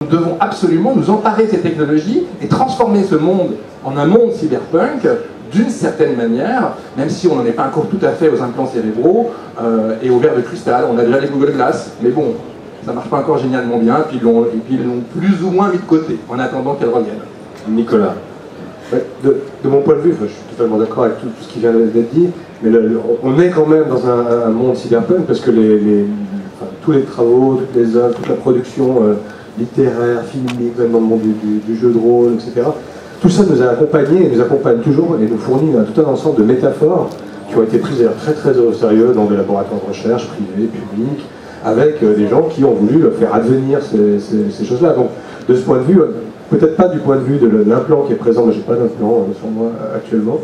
Nous devons absolument nous emparer de ces technologies et transformer ce monde en un monde cyberpunk d'une certaine manière, même si on n'en est pas encore tout à fait aux implants cérébraux et aux verres de cristal. On a déjà les Google Glass, mais bon, ça marche pas encore génialement bien, puis ils l'ont plus ou moins mis de côté, en attendant qu'elle revienne. Nicolas. De mon point de vue, je suis totalement d'accord avec tout ce qui vient d'être dit, mais on est quand même dans un monde cyberpunk parce que tous les travaux, toutes les œuvres, toute la production littéraire, filmique, même dans le monde du jeu de rôle, etc., tout ça nous a accompagnés et nous accompagne toujours et nous fournit tout un ensemble de métaphores qui ont été prises très très au sérieux dans des laboratoires de recherche privés, publics, avec des gens qui ont voulu faire advenir ces choses-là. Donc de ce point de vue, peut-être pas du point de vue de l'implant qui est présent, mais j'ai pas d'implant sur moi actuellement,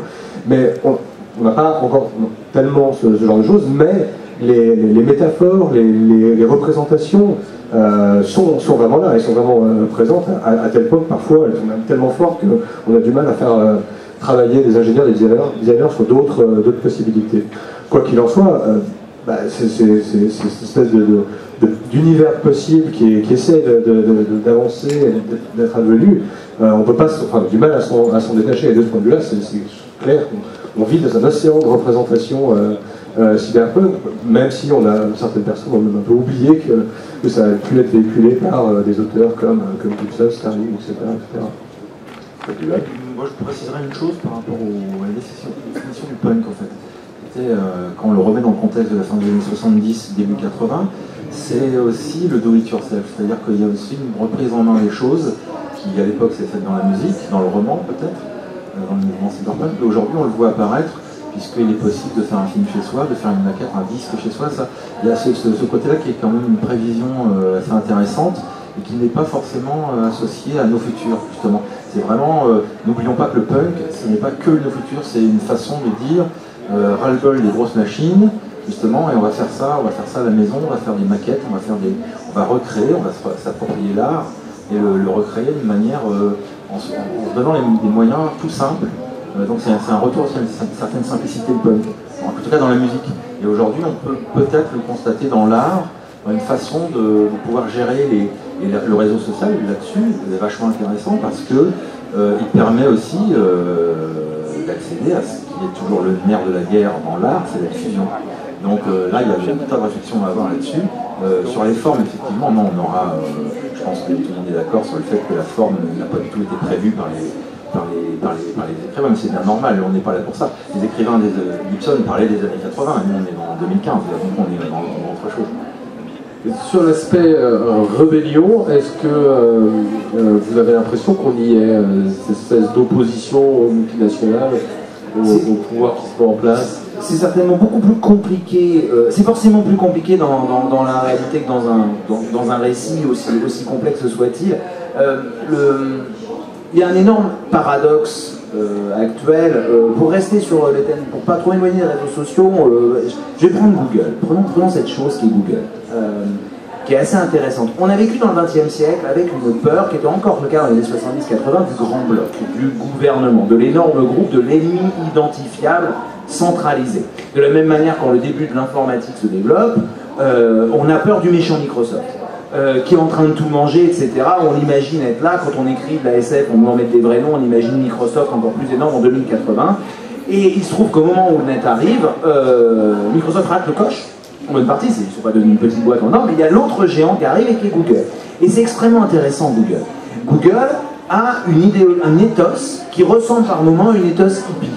mais on n'a pas encore tellement ce genre de choses, mais les métaphores, les représentations sont vraiment là, elles sont vraiment présentes, à tel point que parfois elles sont même tellement fortes qu'on a du mal à faire travailler des ingénieurs, des designers sur d'autres possibilités. Quoi qu'il en soit, c'est cette espèce d'univers possible qui essaie d'avancer, d'être advenu. On peut pas, du mal à s'en détacher. Et de ce point de vue-là, c'est clair qu'on vit dans un océan de représentation cyberpunk, même si certaines personnes ont même un peu oublié que ça a pu être véhiculé par des auteurs comme Gibson, Starling, etc. Moi, je préciserais une chose par rapport à la définition du punk, en fait. Quand on le remet dans le contexte de la fin des années 70, début 80, c'est aussi le do-it-yourself, c'est-à-dire qu'il y a aussi une reprise en main des choses qui, à l'époque, s'est faite dans la musique, dans le roman peut-être, dans le mouvement cyberpunk, mais aujourd'hui, on le voit apparaître, puisqu'il est possible de faire un film chez soi, de faire une maquette, un disque chez soi. Il y a ce côté-là qui est quand même une prévision assez intéressante et qui n'est pas forcément associé à nos futurs, justement. C'est vraiment, n'oublions pas que le punk, ce n'est pas que nos futurs, c'est une façon de dire ras-le-bol des grosses machines, justement, et on va faire ça à la maison, on va faire des maquettes, on va recréer, on va s'approprier l'art et le recréer d'une manière en se donnant des moyens tout simples. Donc c'est un retour sur une certaine simplicité de punk, en tout cas dans la musique. Et aujourd'hui, on peut peut-être le constater dans l'art, une façon de pouvoir gérer le réseau social là-dessus, c'est vachement intéressant parce que il permet aussi d'accéder à ce qui est toujours le nerf de la guerre dans l'art, c'est la diffusion. Donc là, il y a tout un tas de réflexions à avoir là-dessus. Sur les formes, effectivement, non, on aura, je pense que tout le monde est d'accord sur le fait que la forme n'a pas du tout été prévue par les écrivains, mais c'est bien normal, on n'est pas là pour ça. Les écrivains des Gibson parlaient des années 80, et nous on est en 2015, donc on est dans autre chose. Sur l'aspect rébellion, est-ce que vous avez l'impression qu'on y est, cette espèce d'opposition aux multinationales, au pouvoir qui se met en place? C'est certainement beaucoup plus compliqué, c'est forcément plus compliqué dans la réalité que dans un récit aussi complexe soit-il. Il y a un énorme paradoxe actuel. Pour rester sur le thème, pour pas trop éloigner les réseaux sociaux, je vais prendre Google. Prenons cette chose qui est Google, qui est assez intéressante. On a vécu dans le XXe siècle avec une peur qui était encore le cas dans les années 70-80 du grand bloc, du gouvernement, de l'énorme groupe, de l'ennemi identifiable centralisé. De la même manière, quand le début de l'informatique se développe, on a peur du méchant Microsoft. Qui est en train de tout manger, etc. On imagine être là, quand on écrit de la SF, on doit en mettre des vrais noms, on imagine Microsoft encore plus énorme en 2080. Et il se trouve qu'au moment où le net arrive, Microsoft rate le coche, en bonne partie, ils ne sont pas devenus une petite boîte en or, mais il y a l'autre géant qui arrive et qui est Google. Et c'est extrêmement intéressant, Google. Google a un ethos qui ressemble par moments à une ethos hippie,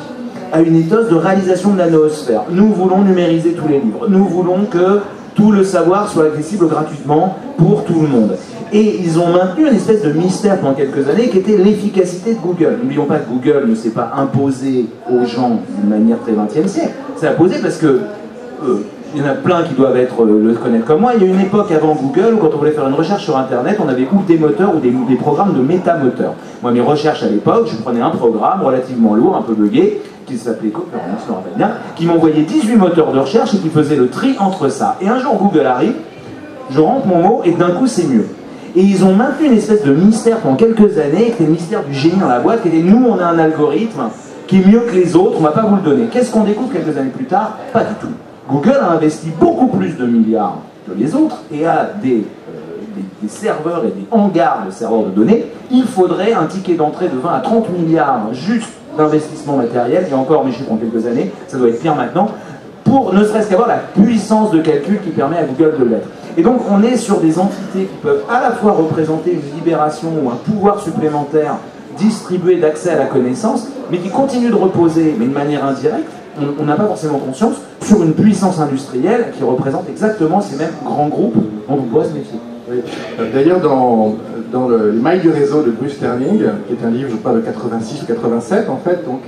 à une ethos de réalisation de la noosphère. Nous voulons numériser tous les livres, nous voulons que tout le savoir soit accessible gratuitement pour tout le monde. Et ils ont maintenu une espèce de mystère pendant quelques années qui était l'efficacité de Google. N'oublions pas que Google ne s'est pas imposé aux gens d'une manière très 20e siècle. C'est imposé parce que il y en a plein qui doivent le connaître comme moi. Il y a une époque avant Google où quand on voulait faire une recherche sur Internet, on avait ou des moteurs ou des programmes de métamoteurs. Moi, mes recherches à l'époque, je prenais un programme relativement lourd, un peu buggé, qui s'appelait Coppernic, je me rappelle bien, qui m'envoyait 18 moteurs de recherche et qui faisait le tri entre ça. Et un jour, Google arrive, je rentre mon mot et d'un coup, c'est mieux. Et ils ont maintenu une espèce de mystère pendant quelques années, qui était le mystère du génie dans la boîte, qui était nous, on a un algorithme qui est mieux que les autres, on ne va pas vous le donner. Qu'est-ce qu'on découvre quelques années plus tard? Pas du tout. Google a investi beaucoup plus de milliards que les autres et a des serveurs et des hangars de serveurs de données, il faudrait un ticket d'entrée de 20 à 30 milliards juste d'investissement matériel, et encore mes chiffres en quelques années, ça doit être pire maintenant, pour ne serait-ce qu'avoir la puissance de calcul qui permet à Google de l'être. Et donc on est sur des entités qui peuvent à la fois représenter une libération ou un pouvoir supplémentaire distribué d'accès à la connaissance, mais qui continuent de reposer, mais de manière indirecte, on n'a pas forcément conscience, sur une puissance industrielle qui représente exactement ces mêmes grands groupes dont on pourrait se méfier. Oui. D'ailleurs, dans Les mailles du réseau de Bruce Sterling, qui est un livre, je crois, de 86 ou 87, en fait, donc,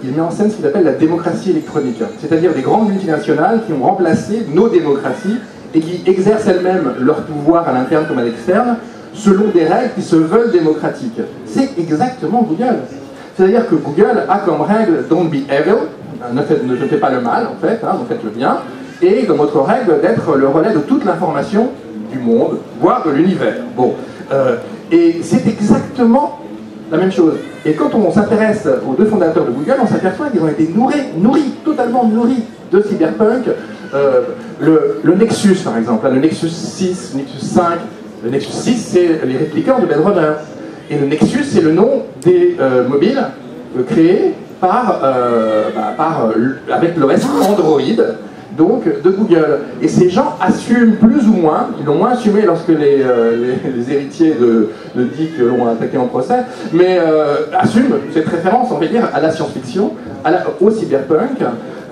il met en scène ce qu'il appelle la démocratie électronique, c'est-à-dire des grandes multinationales qui ont remplacé nos démocraties et qui exercent elles-mêmes leur pouvoir à l'interne comme à l'externe, selon des règles qui se veulent démocratiques. C'est exactement Google. C'est-à-dire que Google a comme règle « don't be evil », ne fais pas le mal, en fait, donc faites le bien, et comme autre règle d'être le relais de toute l'information du monde, voire de l'univers. Bon, et c'est exactement la même chose. Et quand on s'intéresse aux deux fondateurs de Google, on s'aperçoit qu'ils ont été nourris, totalement nourris de cyberpunk. Le Nexus, par exemple, le Nexus 6, Nexus 5, le Nexus 6, c'est les réplicants de Blade Runner. Et le Nexus, c'est le nom des mobiles créés avec l'OS Android, donc de Google. Et ces gens assument plus ou moins, ils l'ont moins assumé lorsque les héritiers de Dick l'ont attaqué en procès, mais assument cette référence, on va dire, à la science-fiction, au cyberpunk,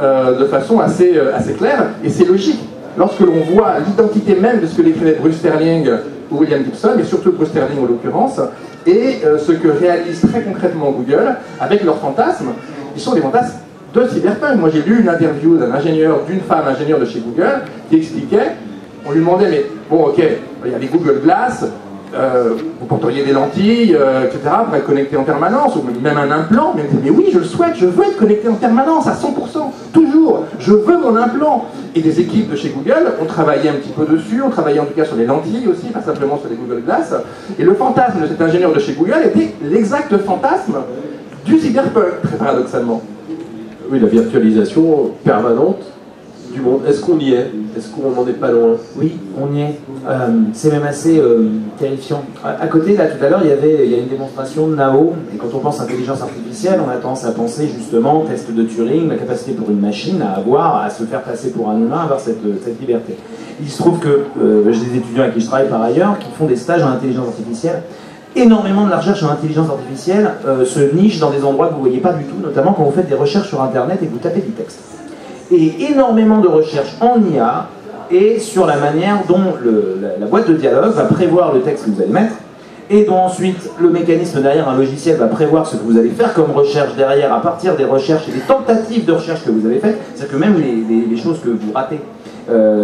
de façon assez claire, et c'est logique. Lorsque l'on voit l'identité même de ce que décrivait Bruce Sterling ou William Gibson, et surtout Bruce Sterling en l'occurrence, et ce que réalise très concrètement Google avec leurs fantasmes, ils sont des fantasmes de cyberpunk. Moi j'ai lu une interview d'une femme ingénieure de chez Google qui expliquait, on lui demandait, mais bon ok, il y a des Google Glass, vous porteriez des lentilles, etc., pour être connecté en permanence, ou même un implant, mais oui, je le souhaite, je veux être connecté en permanence, à 100%, toujours, je veux mon implant. Et des équipes de chez Google ont travaillé un petit peu dessus, ont travaillé en tout cas sur les lentilles aussi, pas simplement sur les Google Glass, et le fantasme de cet ingénieur de chez Google était l'exact fantasme du cyberpunk, très paradoxalement. Oui, la virtualisation permanente du monde. Est-ce qu'on y est? Est-ce qu'on n'en est pas loin? Oui, on y est. C'est même assez terrifiant. À côté, là, tout à l'heure, il y a une démonstration de Nao. Et quand on pense intelligence artificielle, on a tendance à penser justement test de Turing, la capacité pour une machine à se faire passer pour un humain, à avoir cette liberté. Il se trouve que j'ai des étudiants avec qui je travaille par ailleurs qui font des stages en intelligence artificielle. Énormément de la recherche en intelligence artificielle se niche dans des endroits que vous ne voyez pas du tout, notamment quand vous faites des recherches sur Internet et que vous tapez du texte. Et énormément de recherches en IA et sur la manière dont la boîte de dialogue va prévoir le texte que vous allez mettre, et dont ensuite le mécanisme derrière un logiciel va prévoir ce que vous allez faire comme recherche derrière à partir des recherches et des tentatives de recherche que vous avez faites. C'est-à-dire que même les choses que vous ratez,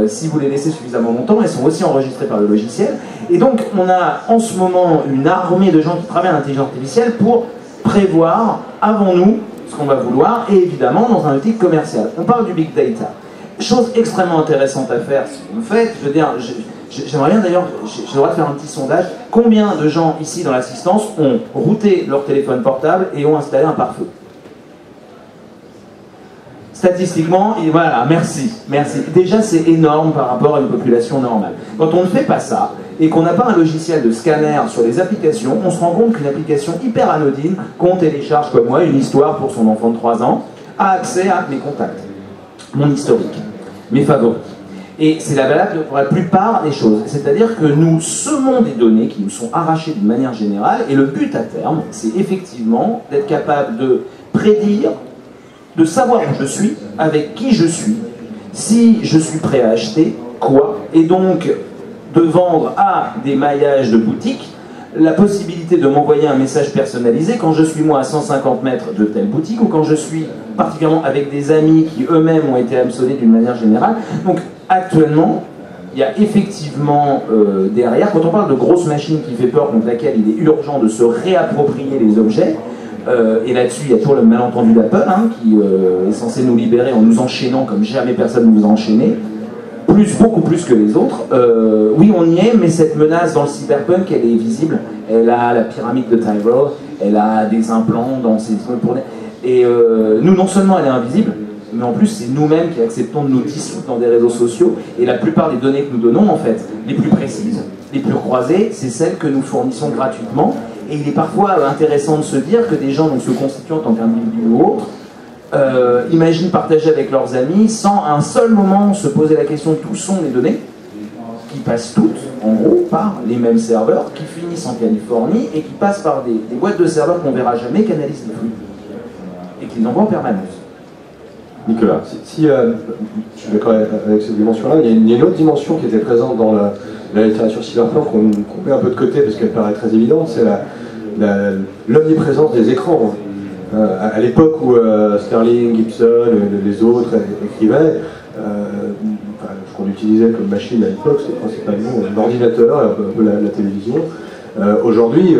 si vous les laissez suffisamment longtemps, elles sont aussi enregistrées par le logiciel. Et donc on a en ce moment une armée de gens qui travaillent en intelligence artificielle pour prévoir avant nous ce qu'on va vouloir, et évidemment dans un outil commercial. On parle du big data. Chose extrêmement intéressante à faire, si vous le faites, je veux dire, j'aimerais bien d'ailleurs, j'ai le droit de faire un petit sondage, combien de gens ici dans l'assistance ont routé leur téléphone portable et ont installé un pare-feu? Statistiquement, et voilà, merci. Déjà, c'est énorme par rapport à une population normale. Quand on ne fait pas ça, et qu'on n'a pas un logiciel de scanner sur les applications, on se rend compte qu'une application hyper anodine, qu'on télécharge comme moi, une histoire pour son enfant de 3 ans, a accès à mes contacts, mon historique, mes favoris. Et c'est la valable pour la plupart des choses. C'est-à-dire que nous semons des données qui nous sont arrachées d'une manière générale, et le but à terme, c'est effectivement d'être capable de prédire, de savoir où je suis, avec qui je suis, si je suis prêt à acheter quoi, et donc de vendre à des maillages de boutiques la possibilité de m'envoyer un message personnalisé quand je suis moi à 150 mètres de telle boutique, ou quand je suis particulièrement avec des amis qui eux-mêmes ont été hameçonnés d'une manière générale. Donc actuellement, il y a effectivement derrière, quand on parle de grosses machines qui fait peur, contre laquelle il est urgent de se réapproprier les objets, et là-dessus il y a toujours le malentendu d'Apple, qui est censé nous libérer en nous enchaînant comme jamais personne ne nous a enchaîné, beaucoup plus que les autres. Oui, on y est, mais cette menace dans le cyberpunk, elle est visible. Elle a la pyramide de Tyrell, elle a des implants dans ses... Et nous, non seulement elle est invisible, mais en plus c'est nous-mêmes qui acceptons de nous dissoudre dans des réseaux sociaux, et la plupart des données que nous donnons, en fait, les plus précises, les plus croisées, c'est celles que nous fournissons gratuitement, et il est parfois intéressant de se dire que des gens donc, se constituant en tant qu'individus ou autres, imaginent partager avec leurs amis sans un seul moment se poser la question d'où sont les données, qui passent toutes, en gros, par les mêmes serveurs, qui finissent en Californie et qui passent par des boîtes de serveurs qu'on verra jamais, qui analysent les flux et qui les envoient en permanence. Nicolas, je suis d'accord avec cette dimension-là, il y a une autre dimension qui était présente dans la littérature cyberpunk qu'on met un peu de côté parce qu'elle paraît très évidente, c'est l'omniprésence des écrans. À l'époque où Sterling, Gibson, les autres écrivaient, ce qu'on utilisait comme machine à l'époque, c'était principalement l'ordinateur et un peu la télévision. Aujourd'hui,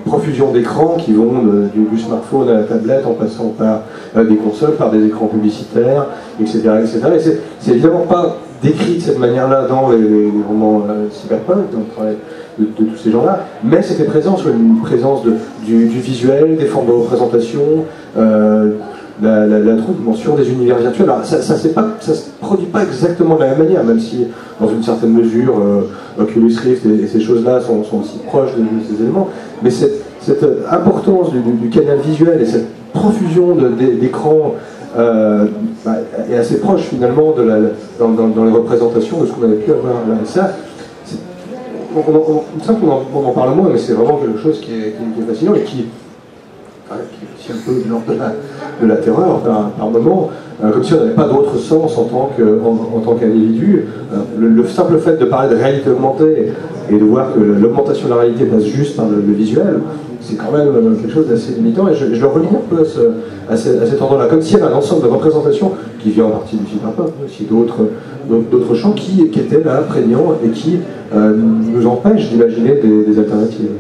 profusion d'écrans qui vont du smartphone à la tablette en passant par des consoles, par des écrans publicitaires, etc. etc. Et c'est évidemment pas décrit de cette manière-là dans les romans cyberpunk, dans le travail de tous ces gens-là, mais c'était présent sur une présence du visuel, des formes de représentation, la dimension des univers virtuels. Alors, ça se produit pas exactement de la même manière, même si dans une certaine mesure Oculus Rift et ces choses-là sont aussi proches de ces éléments, mais cette importance du canal visuel et cette profusion d'écrans est assez proche finalement dans les représentations de ce qu'on avait pu avoir là. Et ça, il me semble qu'on en parle moins, mais c'est vraiment quelque chose qui est fascinant et qui est un peu de l'ordre de la terreur par moment, comme si on n'avait pas d'autre sens en tant qu'individu. Le simple fait de parler de réalité augmentée et de voir que l'augmentation de la réalité passe juste par le visuel, c'est quand même quelque chose d'assez limitant, et je le relie un peu à cet endroit-là, comme s'il y avait un ensemble de représentations qui vient en partie du cyberpunk, mais aussi d'autres champs qui étaient là, prégnants, et qui nous empêchent d'imaginer des alternatives.